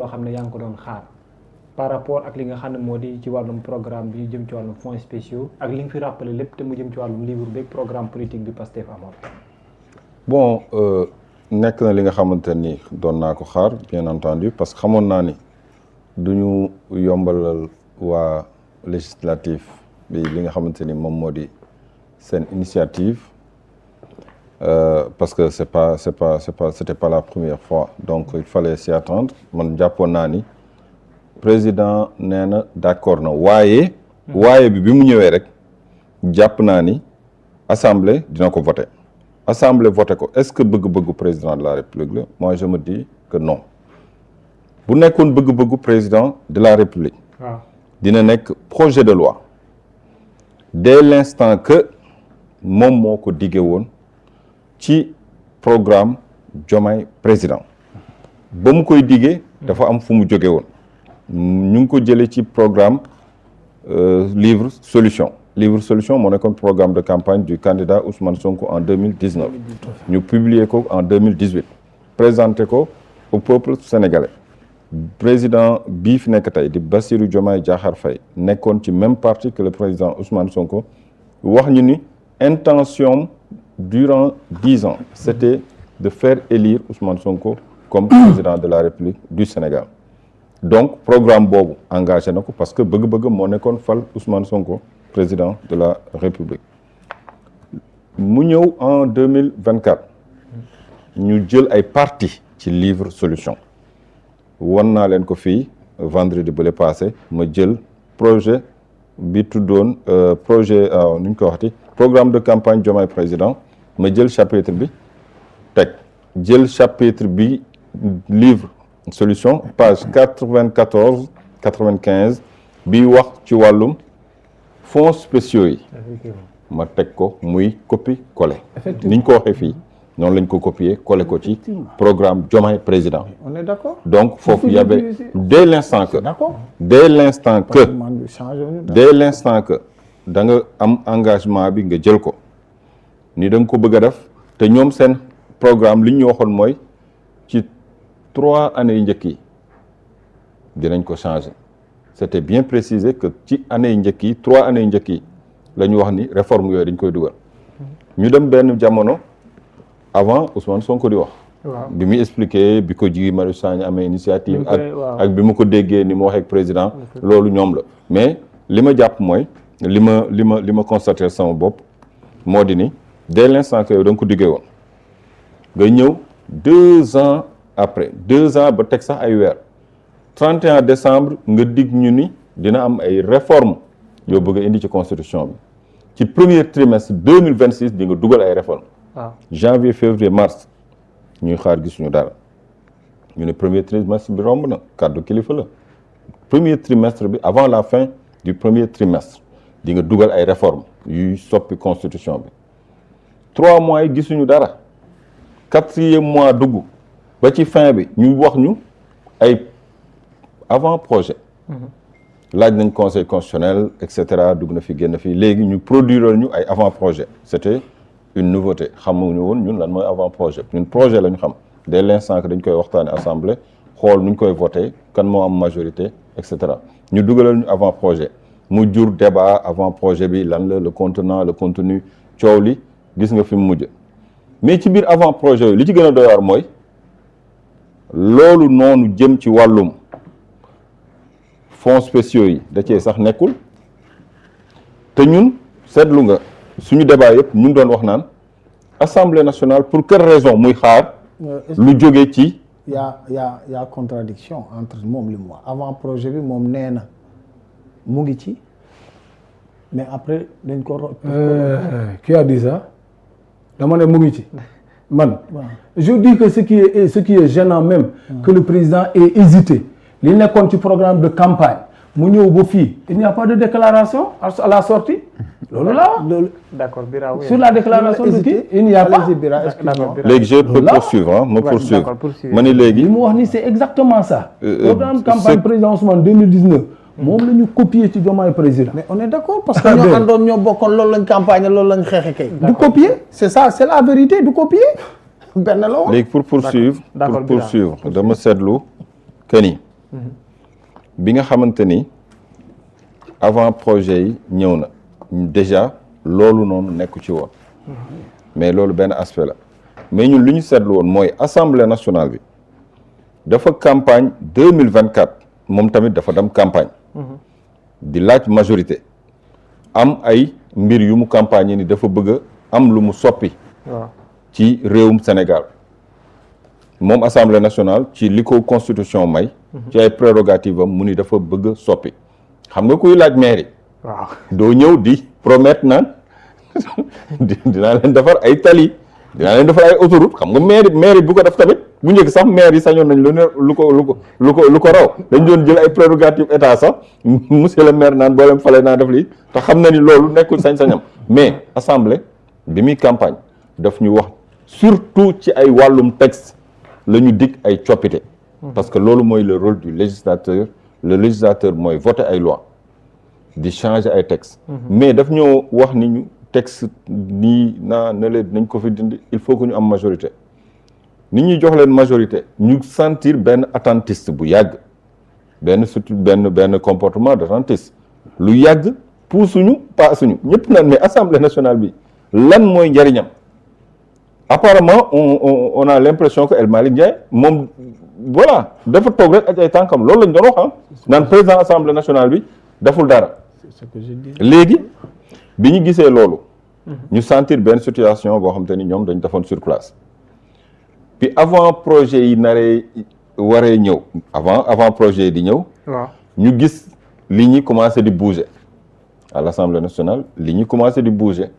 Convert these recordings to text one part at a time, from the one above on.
loo xam ne yaa ngi ko doon xaar par rapport ak li nga xam ne moo di ci wàllum programme bi jëm ci wàllum fonds spéciaux ak li nga fi rappelé lépp te mu jëm ci wàllum livre beeg programme politique bi Pastef amoon. bon nekk na li nga xamante ni doon naa ko xaar bien entendu parce que xamoon naa ni du ñu yombalal waa législatif bi li nga xamante ni moom moo di seen initiative parce que c'était pas la première fois donc il fallait s'y attendre man jàppoon naa ni président nee na d'accord na waaye bi mu ñëwee rek jàpp naa ni assemblée dina ko voter assemblée voté ko est-ce que bëgg-bëggu président de la république la moi je me dis que non bu nekkoon bëgg-bëggu président de la république dina nekk projet de loi dès l'instant que moom moo ko diggee woon ci programme Diomaye président ba mu koy diggee dafa am fu mu jóge woon ñu ngi ko jëlee ci programme livre solution moo nekkoon programme de campagne du candidat Ousmane Sonko en 2019 ñu publier ko en 2018 présenté ko au peuple sénégalais président bii fi nekk tey di Bassirou Diomaye Diakhar Faye nekkoon ci même parti que le président Ousmane Sonko wax ñu ni intention durant 10 ans c'était de faire élire Ousmane Sonko comme président de la République du Sénégal donc programme boobu engagé na ko parce que bëgg-bëgg moo nekkoon fal Ousmane Sonko président de la République mu ñëw en 2024 ñu jël ay parti ci livre solution wan naa leen ko fii vendredi bële passé ma jël projet bi tuddoon projet nu ñu ko waxati programme de campagne Diomaye président ma jël chapitre bi teg jël chapitre bi livre solution page 94 95 bi wax ci wàllum fonds spéciaux yi ma teg ko muy copie collé ni ñu ko waxee fii noonu lañ ko copier collé ko ci programme Diomaye président. On est d'accord. Donc foofu y avait dès l'instant que da nga am engagement bi nga jël ko ni da nga ko bëgg a def te ñoom seen programme li ñu waxoon mooy ci 3 années yu njëkk yi dinañ ko changer c'était bien précisé que ci années yu njëkk yi 3 années yu njëkk yi la ñu wax ni réforme yooyu dañ koy dugal ñu dem benn jamono avant Ousmane Sonko di wax. bi muy expliqué bi ko Guy Marius Sagna amee initiative ak bi mu ko déggee ni mu waxee ak président loolu ñoom la mais li ma jàpp mooy li ma constaté sama bopp moo di ni dès l'instant que yow da nga ko diggee woon nga ñëw 2 ans après 2 ans ba teg sax ay weer 31 décembre nga dig ñu ni dina am ay réformes yoo bëgg a indi ci constitution bi ci premier trimestre 2026 di nga dugal ay réformes. janvier février mars ñuy xaar gisuñu dara ñu ne premier trimestre bi romb na kàddu kilifa la premier trimestre bi avant la fin du premier trimestre di nga dugal ay réformes yuy soppi constitution bi 3 mois yi gisuñu dara 4e mois dugg ba ci fin bi ñu wax ñu ay avant projet laaj nañ conseil constitutionnel et cetera dugg na fi génn fii léegi ñu produire ñu ay avant projet c'était une nouveauté xamuñu woon ñun lan mooy avant projet ñun projet la ñu xam dès l'instant que dañ koy waxtaane assemblée xool nu ñu koy voté kan moo am majorité et cetera ñu dugalal ñu avant projet mu jur débat avant projet bi lan la le contenant le contenu coow li gis nga fi mu mujj mais ci biir avant projet yooyu li ci gën a doy waar mooy loolu noonu jëm ci wàllum fonds spéciaux yi da cee sax nekkul te ñun seetlu nga suñu débat yëpp ñu ngi doon wax naan assemblée nationale pour quelle raison muy xaar lu jógee ci y a contradiction entre moom li mu wax avant projet bi moom nee na mu ngi ci mais après dañ ko qui a dit ça dama ne mu ngi ci man je dis que ce qui est gênant même que le président ait hésité li nekkoon ci programme de campagne mu ñëw ba fii il n'y a pas de déclaration à la sortie loolu la d'accord Bira sur la déclaration de qui il n'y a pas léegi je peux poursuivre ma poursuivre ma ni léegi li mu wax ni c'est exactement ça programme campagne président Ousmane 2019 moom la ñu copier ci Diomaye président mais on est d'accord parce que ñoo àndoon ñoo bokkoon loolu lañ campagne loolu lañ xeexe kay du copier c'est ça c'est la vérité du copier benn la woon léegi pour poursuivre dama seetlu que ni bi nga xamante ni avant projet yi ñëw na déjà loolu noonu nekku ci woon mais loolu benn aspect la mais ñun li ñu seetlu woon mooy assemblée nationale bi dafa campagne 2024 moom tamit dafa dem campagne di laaj majorité am ay mbir yu mu campagne ni dafa bëgg a am lu mu soppi ci réewum Sénégal moom assemblée nationale ci li ko constitution may ci ay prérogative am mu ni dafa bëgg a soppi xam nga kuy laaj mairie waaw doo ñëw di promettre naan dinaa leen defar ay tali dinaa leen defar ay autoroute xam nga mairie bu ko def tamit bu njëkk sax maire yi sañoon nañ lu ne lu ko raw dañ doon jël ay prérogative état sax monsieur le maire naan boo leen fale naa def lii te xam na ni loolu nekkul sañ-sañam mais assemblée bi muy campagne daf ñu wax surtout ci ay wàllum texte la ñu dig ay coppite parce que loolu mooy le rôle du législateur le législateur mooy voter ay loi di changer ay texte mais daf ñoo wax ni ñu texte nii ne leen nañ ko fi dindi il faut que ñu am majorité nit ñi jox leen majorité ñu sentir benn attentiste bu yàgg surtout benn comportement d'attentiste lu yàgg puusuñu paasuñu ñëpp naan mais assemblée nationale bi lan mooy njariñam apparemment on a l'impression que El Malick Ndiaye moom voilà dafa toog rek ak ay tànkam loolu lañ doon wax naan président assemblée nationale bi deful dara léegi bi ñu gisee loolu ñu sentir benn situation boo xam te ni ñoom dañ defoon sur place puis avant projet yi waree ñëw avant projet yi di ñëw ñu gis li ñi commencé di bouger à l'Assemblée nationale li ñi commencé di bouger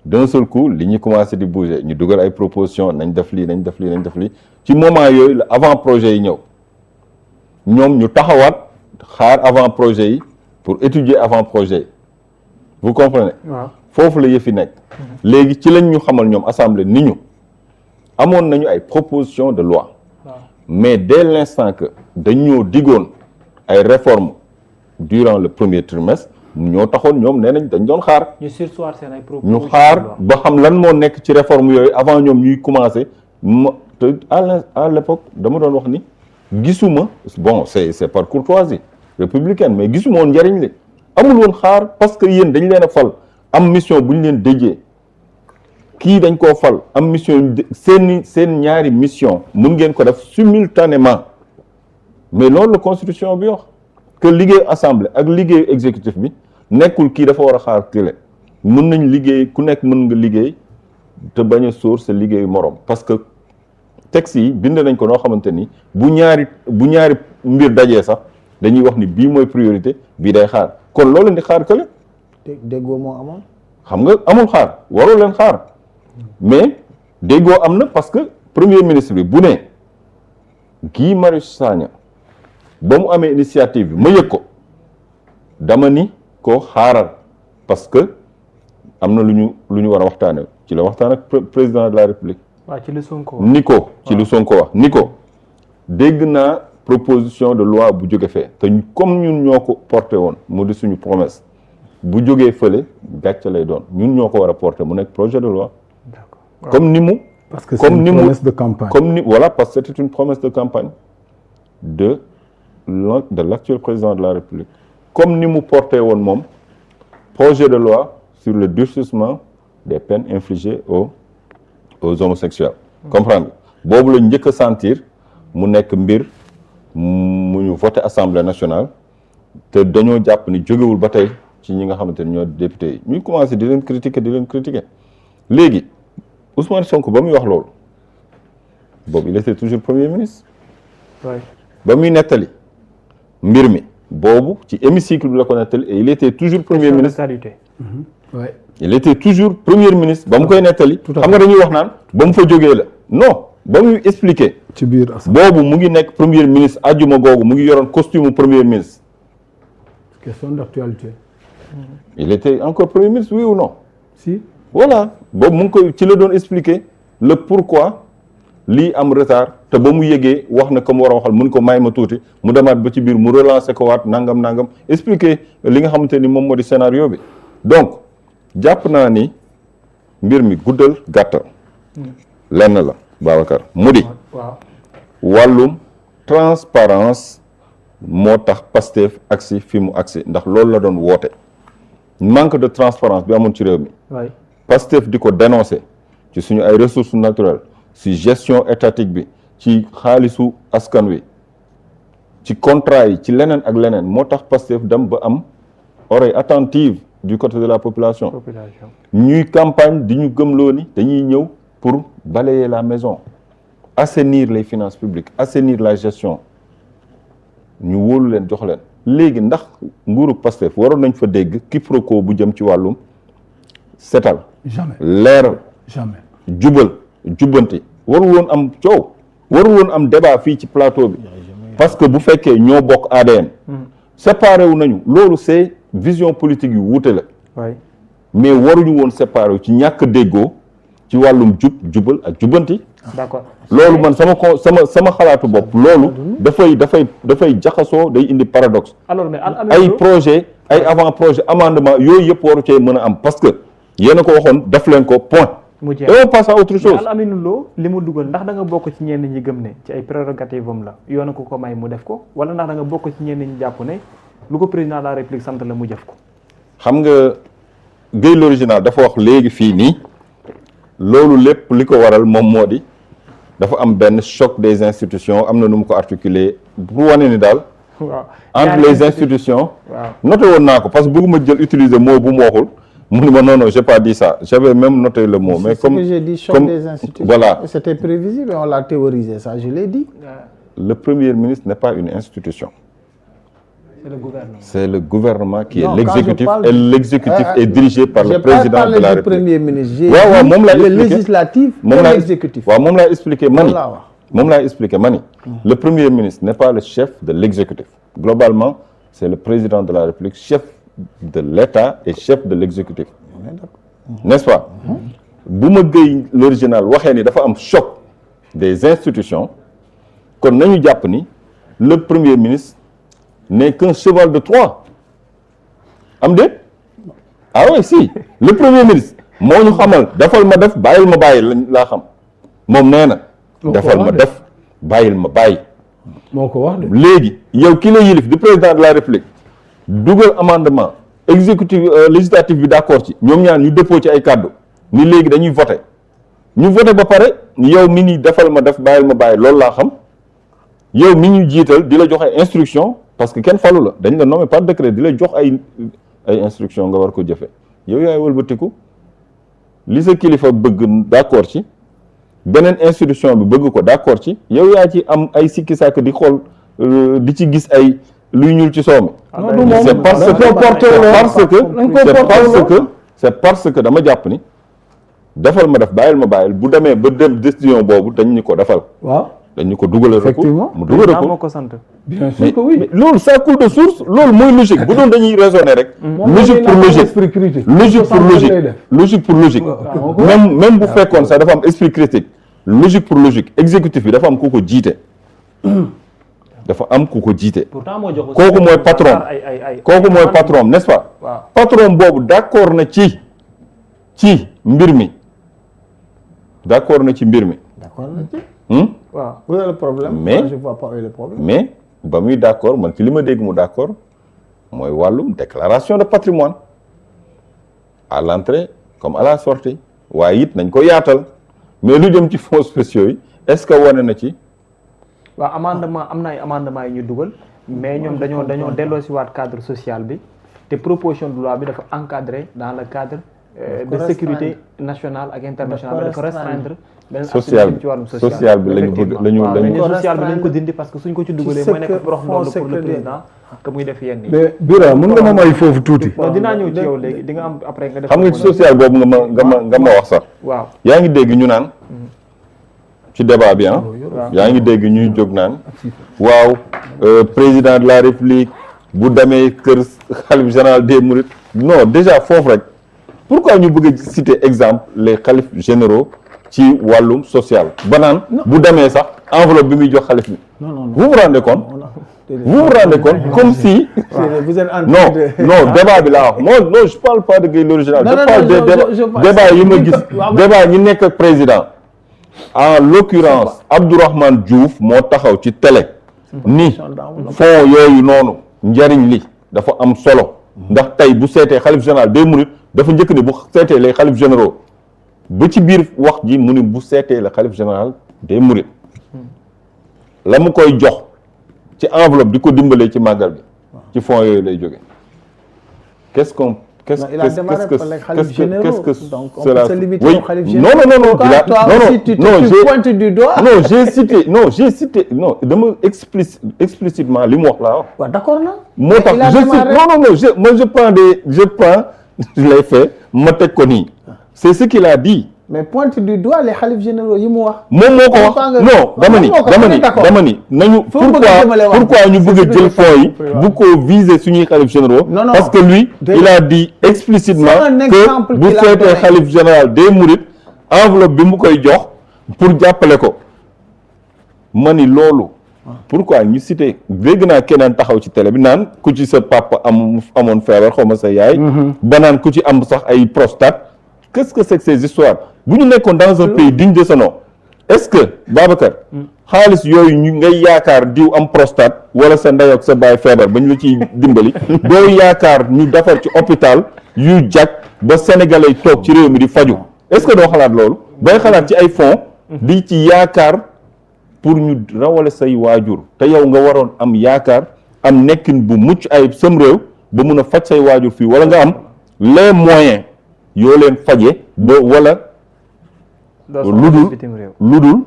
d'un seul coup li ñi commencé di bouger ñu dugal ay proposition nañ def lii nañ def lii nañ def lii ci moment yooyu la avant projet yi ñëw ñoom ñu taxawaat xaar avant projet yi pour étudier avant projet yi vous comprenez foofu la yëf yi nekk léegi ci lañ ñu xamal ñoom assemblée ni ñu amoon nañu ay proposition de loi mais dès l'instant que dañoo digoon ay réformes durant le premier trimestre ñoo taxoon ñoom nee nañ dañ doon xaar ñu xaar ba xam lan moo nekk ci réforme yooyu avant ñoom ñuy commencer te à l'époque dama doon wax ni gisuma bon c'est par courtoisie républicaine mais gisuma woon njariñ li amul woon xaar parce que yéen dañ leen a fal am mission bu ñu leen déjee kii dañ koo fal am mission seen ñaari mission mun ngeen ko def simultanément mais loolu la constitution bi wax que liggéeyu assemblée ak liggéeyu exécutif bi nekkul kii dafa war a xaar kële mën nañ liggéey ku nekk mën nga liggéey te bañ a sóor sa liggéeyu morom parce que texte yi bind nañ ko noo xamante ni bu ñaari mbir dajee sax dañuy wax ni bii mooy priorité bii day xaar kon loolu leen di xaar kële déggoo moo amoon xam nga amul xaar waroo leen xaar mais déggoo am na parce que premier ministre bi bu ne Guy Marius Sagna ba mu amee initiative bi ma yëg ko dama ni ko xaaral parce que am na lu ñu war a waxtaane ci la waxtaan ak président de la république ci lu Sonko wax ni ko dégg naa proposition de loi bu jóge fee te comme ñun ñoo ko porté woon mu di suñu promesse bu jógee fële gàcce lay doon ñun ñoo ko war a porté mu nekk projet de loi comme ni mu parce que c'est une promesse de campagne voilà parce que c'était une promesse de campagne de l'actuel président de la République comme ni mu porté woon moom projet de loi sur le durcissement des peines infligées aux homosexuels comprendre boobu la njëkk a sentir mu nekk mbir mu ñu voté assemblée nationale te dañoo jàpp ni jógewul ba tey ci ñi nga xamante ni ñoo député yi ñuy commencé di leen critiquer léegi Ousmane Sonko ba muy wax loolu boobu il était toujours premier ministre ba muy nettali mbir mi boobu ci hémicycle bi la ko nettali et il était toujours premier ministre il était toujours premier ministre ba mu koy nettali xam nga dañuy wax naan ba mu fa jógee la non ba muy expliquer ci biir boobu mu ngi nekk premier ministre ajjuma googu mu ngi yoroon costume premier ministre question d'actualité il était encore premier ministre oui ou non si voilà boobu mu ngi koy ci la doon expliquer le pourquoi lii am retard te ba mu yëgee wax na ko mu war a waxal mun ko may ma tuuti mu demaat ba ci biir mu relancer ko waat nangam expliquer li nga xamante ni moom moo di scénario bi donc jàpp naa ni mbir mi guddal gàttal lenn la Babacar mu di wàllum transparence moo tax Pastef agsi fi mu agsi ndax loolu la doon woote manque de transparence bi amoon ci réew mi Pastef di ko dénoncer ci suñu ay ressources naturelles ci gestion étatique bi ci xaalisu askan wi ci contrat yi ci leneen ak leneen moo tax Pastef dem ba am oreille attentive du côté de la population ñuy campagne di ñu gëmloo ni dañuy ñëw pour balayer la maison assainir les finances publiques assainir la gestion ñu wóolu leen jox leen léegi ndax nguuru Pastef waroon nañ fa dégg quiproquo bu jëm ci wàllum setal jamais leeral jamais jubal jubbanti warul woon am coow warul woon am débat fii ci plateau bi parce que bu fekkee ñoo bokk ADN séparé wu nañu loolu c'est vision politique yu wuute la mais waruñu woon séparé wu ci ñàkk déggoo ci wàllum jubal ak jubbanti d'accord loolu man sama xalaatu bopp loolu dafay jaxasoo day indi paradoxe alors mais ay projet ay avant projet amendement yooyu yëpp waru cee mën a am parce que yéen a ko waxoon def leen ko point et on passe à autre chose Al Amine Lo li mu dugal ndax da nga bokk ci ñenn ñi gëm ne ci ay prérogative am la yoon ko may mu def ko wala ndax da nga bokk ci ñenn ñi jàpp ne lu ko président de la république sant la mu jëf ko xam nga Gueye l'original dafa wax léegi fii nii loolu lépp li ko waral moom moo di dafa am benn choc des institutions am na nu mu ko articuler pour wane ni daal entre les institutions noté woon naa ko parce que bëgguma jël utiliser mot bu mu waxul mu ni ma non j'ai pas dit ça j'avais même noté le mot mais comme j'ai dit choc des institutions voilà c'était prévisible et on l'a théorisé ça je l'ai dit le premier ministre n'est pas une institution c'est le gouvernement qui est l'exécutif et l'exécutif est dirigé par le président de la République. Premier ministre. J'ai dit moom laa le législatif et l'exécutif. waaw moom laa expliqué mani le premier ministre n'est pas le chef de l'exécutif globalement c'est le président de la République chef de l'État et chef de l'exécutif n'est-ce pas bu ma Gueye l'original waxee ni dafa am choc des institutions kon nañu jàpp ni le premier ministre n'est qu'un cheval de Troie am déet ah oui si le premier ministre moo ñu xamal defal ma def bàyyil ma bàyyi laa xam moom nee na defal ma def bàyyil ma bàyyi moo ko wax de léegi yow ki la yilif du président de la République dugal amendement exécutif législatif bi d'accord ci ñoom ñaar ñu dëppoo ci ay kàddu ni léegi dañuy voter ñu voter ba pare yow mi ni defal ma def bàyyil ma bàyyi loolu laa xam yow mi ñu jiital di la joxe instruction parce que kenn falu la dañ la nommé par décret di la jox ay instruction nga war ko jëfe yow yaay wëlbatiku li sa kilifa bëgg d'accord ci beneen institution bi bëgg ko d'accord ci yow yaa ci am ay sikki sàkk di xool di ci gis ay luy ñuul ci soow mi c'est parce que dama jàpp ni defal ma def bàyyil ma bàyyil bu demee ba dem décision boobu dañ ñu ko defal waaw dañu ko dugalal recours mu dugal recours ko sant bien sûr que oui loolu ça coule de source loolu mooy logique bu doon dañuy raisonner rek logique pour logique même bu fekkoon sax dafa am esprit critique logique pour logique exécutif bi dafa am ku ko jiite kooku mooy patron n'est-ce pas patron boobu d'accord na ci mbir mi waaw où est le problème mais je vois pas où est le problème mais ba muy d'accord man ci li ma dégg mu d'accord mooy wàllum déclaration de patrimoine à l'entrée comme à la sortie waaye it nañ ko yaatal mais lu jëm ci fonds spéciaux yi est-ce que wane na ci waaw amendement am na ay amendement yi ñu dugal mais ñoom dañoo delloo si waat cadre social bi te proposition de loi bi dafa encadrer dans le cadre de sécurité nationale ak internationale dafa restreindre social bi lañu bëgg social bi lañ ko dindi parce que suñ ko ci dugalee mooy nekk prox ndoll pour le président que muy def yenn yi mais Bira mën nga ma may foofu tuuti non dinaa ñëw ci yow léegi di nga am après nga def xam nga ci social boobu nga ma wax sax waaw yaa ngi dégg ñu naan ci débat bi yaa ngi dégg ñuy jóg naan waaw président de la République bu demee kër xalif général des Mourides non déjà foofu rek pourquoi ñu bëgg a citer exemple les xalif généraux ci wàllum social ba naan bu demee sax enveloppe bi muy jox xalif bi vous vous rendez compte comme si non débat bi laa wax non je parle pas de Gueye l'original je parle des débat yi ma gis débat ñi nekk ak président en l'occurrence Abdourahmane Diouf moo taxaw ci télé ni fonds yooyu noonu njariñ li dafa am solo ndax tey bu seetee xalif général des mourides dafa njëkk ni bu seetee les xalif généraux ba ci biir wax ji mu ni bu seetee la xalif général des mourides la mu koy jox ci enveloppe di ko dimbalee ci màggal bi ci fonds yooyu lay jóge qu'est-ce que cela oui non j'ai cité dama explicitement li mu wax laa wax d'accord na moo tax je prends les faits ma teg ko nii c'est ce qu'il a dit mais pointe du doigt les khalifes généraux yi mu wax moom moo ko wax non dama ni nañu pourquoi ñu bëgg a jël fonds yi bu ko viser suñuy khalifes généraux parce que lui il a dit explicitement que bu seetee khalife général des mourides enveloppe bi mu koy jox pour jàppale ko ma ni loolu pourquoi ñu cité dégg naa keneen taxaw ci télé bi naan ku ci sa papa amoon feebar xaw ma sa yaay ba naan ku ci am sax ay prostate qu'est-ce que c'est que ces histoires bu ñu nekkoon dans un pays digne de ce nom est-ce que Babacar xaalis yooyu ñu ngay yaakaar diw am prostate wala sa ndey ak sa baay feebar ba ñu la ciy dimbali doo yaakaar ñu defar ci hôpital yu jag ba sénégalais yi toog ci réew mi di faju est-ce que doo xalaat loolu bay xalaat ci ay fonds di ci yaakaar pour ñu rawale say waajur te yow nga waroon am yaakaar am nekkin bu mucc ay sam réew ba mun a faj say waajur fii wala nga am les moyens yoo leen faje ba wala lu dul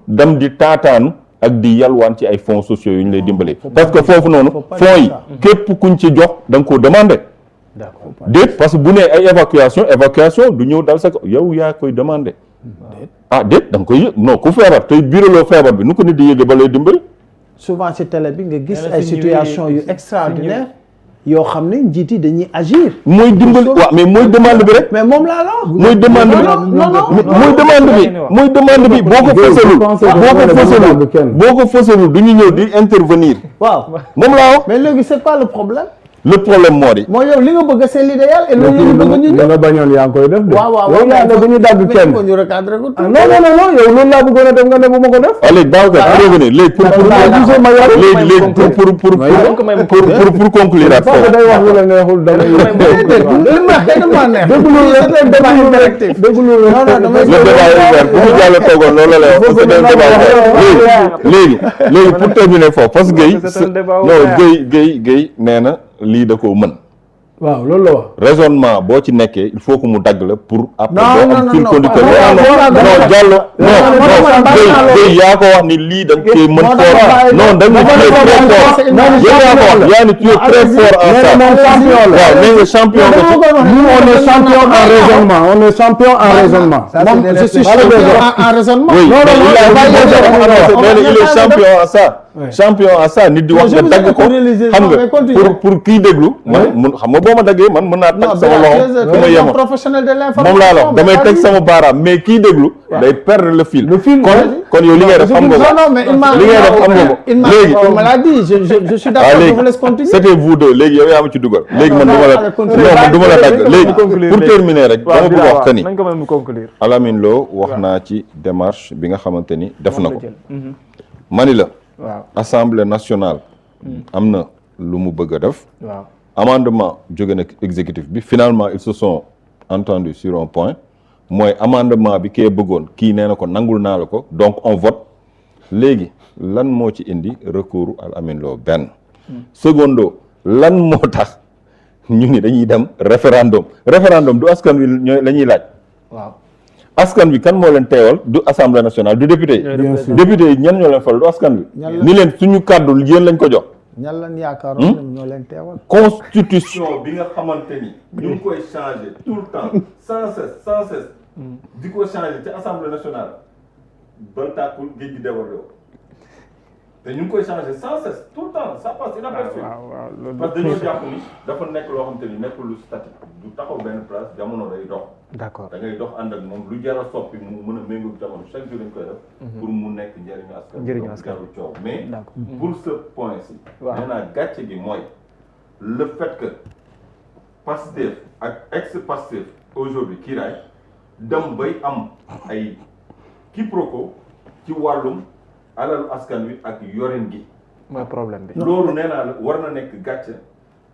dem di taataanu ak di yalwaan ci ay fonds sociaux yu ñu lay dimbalee parce que foofu noonu fonds yi képp kuñ ci jox da nga koo demandé déet parce que bu ne ay évacuation du ñëw dal sa ko yow yaa koy demandé déet da nga koy yëg non ku feebar tey biraloo feebar bi nu ko nit di yëge ba lay dimbali souvent ci télé bi nga gis ay situation yu extraordinaire yoo xam ne njiit yi dañuy agir. mooy dimbali waaw mais mooy demande bi rek. mais moom laa la wax. mooy demande bi mooy demande bi boo ko fësalul du ñu ñëw di intervenir. waaw moom laa wax. mais léegi c'est quoi le problème. le problème moo di. mooy yow li nga bëgg c'est l'idéal et loolu ñu bëgg ñu ñëw. nga bañoon yaa ngi koy def de. waaw yow yaa ne bu ñu dagg kenn. ñu recadrer ko. non yow loolu laa bëggoon a def nga ne bu ma ko def. léegi Babacar pour revenir léegi pour conclure ak foofu. day wax lu la neexul damay. léegi pour terminer foofu parce que Guèye nee na lii da koo mën. waaw loolu la wax. raisonnement boo ci nekkee il faut que mu dagg la pour. après non am fil conducteur. non Diallo Guèye yaa ko wax ni lii da nga koy mën fort non da nga ciy fort yaa ni tu es très fort en ça. waaw nee nga champion nga ci. nous on est champion en raisonnement on est champion en raisonnement. moom je suis champion en raisonnement. oui mais il est champion en ça. champion à ça nit di wax nga dagg ko xam nga pour kii déglu man mun xam nga boo ma daggee man mën naa teg sama loxo fu ma yemoon professionnel de l'information moom laa la wax damay teg sama baaraam mais kii déglu day perdre le fil kon yow li ngay def xam nga ko li ngay def xam nga ko léegi on me l'a dit je suis d'accord je vous laisse continuer c'était vous deux léegi yow yaa ma ci dugal léegi man du ma la dagg léegi pour terminer rek dama bëgg wax que ni Alamine Lo wax naa ci démarche bi nga xamante ni def na ko mani la waaw Assemblée nationale am na lu mu bëgg a def amendement jóge na exécutif bi finalement ils se sont entendus sur un point mooy amendement bi kee bëggoon kii nee na ko nangul naa la ko donc on vote léegi lan moo ci indi recours à Alamine Lo benn secondo lan moo tax ñu ni dañuy dem référendum du askan wi ñooy la ñuy laaj waaw askan bi kan moo leen teewal du assemblée nationale du député yi député yi ñan ñoo leen fal du askan bi ni leen suñu kàddu yéen lañ ko jox ñan lañ yaakaaroon ñoo leen teewal constitution bi nga xamante ni ñu ngi koy changer tout le temps sans cesse di ko changer ci assemblée nationale bal tàkkul géej gi déwardoo te ñu ngi koy changer sans cesse tout le temps ça passe inaperçu parce que dañoo jàpp ni dafa nekk loo xamante ni nekkul lu statique du taxaw benn place jamono day dox d'accord da ngay dox ànd ak moom lu jar a soppi mu mën a méngoo jamono chaque jour dañ koy def pour mu nekk njëriñu askan jarul coow mais pour ce point ci nee naa gàcce gi mooy le fait que Pastef ak ex-Pastef aujourd'hui kiiraay dem bay am ay quiproquo ci wàllum alalu askan wi ak yorin gi. mooy problème bi. loolu nee naa la war na nekk gàcce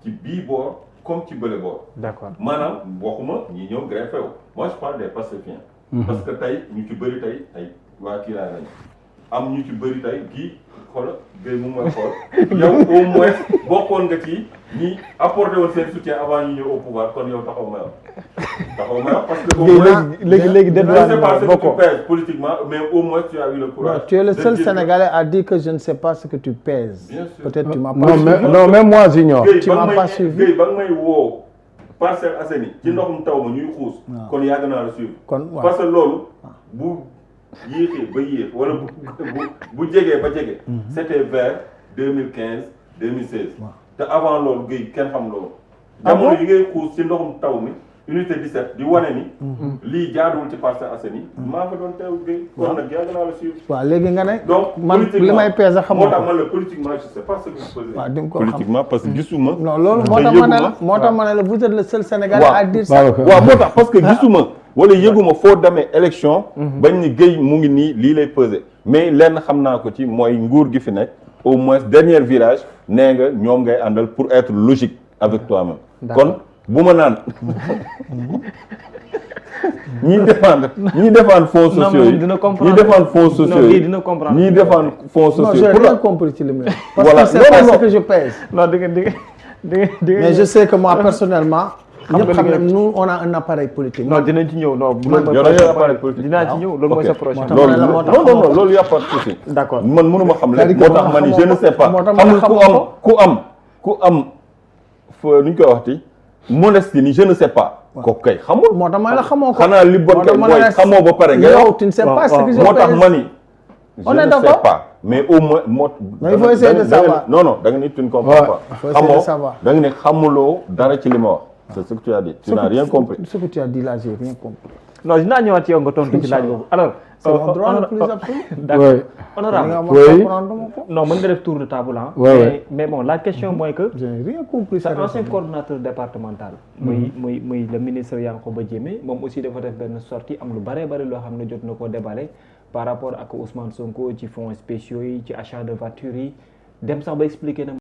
ci bii boor comme ci bële boor. d'accord maanaam waxuma ñi ñëw greffé wu moi je parle des pacifiens. parce que tey ñu ci bëri tey ay waa kiiraay lañu am ñu ci bëri tey kii xoolal Guèye mu may xool yow au moins bokkoon nga ci ñi apporté woon seen soutien avant ñu ñëw au pouvoir kon yow taxaw ma wax parce que au moins léegi je ne sais pas ce que tu pèses politiquement mais au moins tu as eu le courage. Non, tu es le seul Sénégalais à dire que je ne sais pas ce que tu pèses. Bien sûr. Peut-être tu m'as pas suivi. non même moi j'ignore. Tu m'as pas suivi. Guèye ba nga may woo Parcelles Assainies ci ndoxum taw ma ñuy xuus. kon yàgg naa la suivre. kon waaw parce que loolu bu yéexee ba yéex wala bu jegee ba jege. c'était vers 2015 2016. te avant loolu Guèye kenn xam loolu. jamono yi ngay xuus ci ndoxum taw mi unité 17 di wane ni. lii jaaduwul ci Parcelles Assainies. maa fa doon teew Guèye. kon nag yàgg naa la suivre. waaw léegi nga ne. donc man li may peese xamoo moo tax ko. man la politiquement je sais pas ce que je faisais. waaw di nga ko xam politiquement parce que gisuma. non loolu moo tax ma ne la moo tax ma ne la vous êtes le seul Sénégalais à dire ça. waaw moo tax parce que gisuma wala yëguma foo demee élection. bañ ni Guèye mu ngi nii lii lay peser mais lenn xam naa ko ci mooy nguur gi fi nekk au moins dernier virage nee nga ñoom ngay àndal pour être logique avec toi-même. kon bu ma naan ñiy défendre fonds sociaux yi ñiy défendre fonds sociaux yi ñiy défendre fonds sociaux. non j'ai rien compris ci li muy wax. parce Voilà. que c'est pas ce que je pèse. non di nga mais je sais que moi personnellement. ñëpp xam ne nous on a un appareil politique. non dinañ ci ñëw non. yow da ngay appareil politique dinaa ci ñëw loolu mooy sa prochain. loolu non loolu y a pas de souci. d'accord man mënuma xam lépp moo tax ma ni je ne sais pas. moo tax xamul ku am fa nu ñu koy waxti modestie ni je ne sais pas. kooku kay xamul. moo tax ma la xamoo ko. xanaa li bon kay mooy xamoo ba pare nga yow tu ne sais pas ce que je moo tax ma ni. On je est ne d'accord. sais pas mais au moins moo. mais il faut essayer de savoir. non da nga ni tu ne comprends pas. il faut essayer de savoir. da nga ne xamuloo dara ci li ma wax. c'est ce que tu as dit. Tu n'as rien compris. Ce que tu as dit là, j'ai rien compris. non dinaa ñëwaat ci yow nga tontu ci laaj boobu alors. C'est mon droit le plus absolu. d'accord honorable Oui. non mën nga def tour de table ah. Ouais. mais bon la question mooy que. J'ai rien compris. sa ancien coordonnateur départemental. muy le ministre Yankhoba Diémé moom aussi dafa def benn sortie am lu bare loo xam ne jot na koo déballer par rapport ak Ousmane Sonko ci fonds spéciaux yi ci achat de voitures yi dem sax ba expliquer na.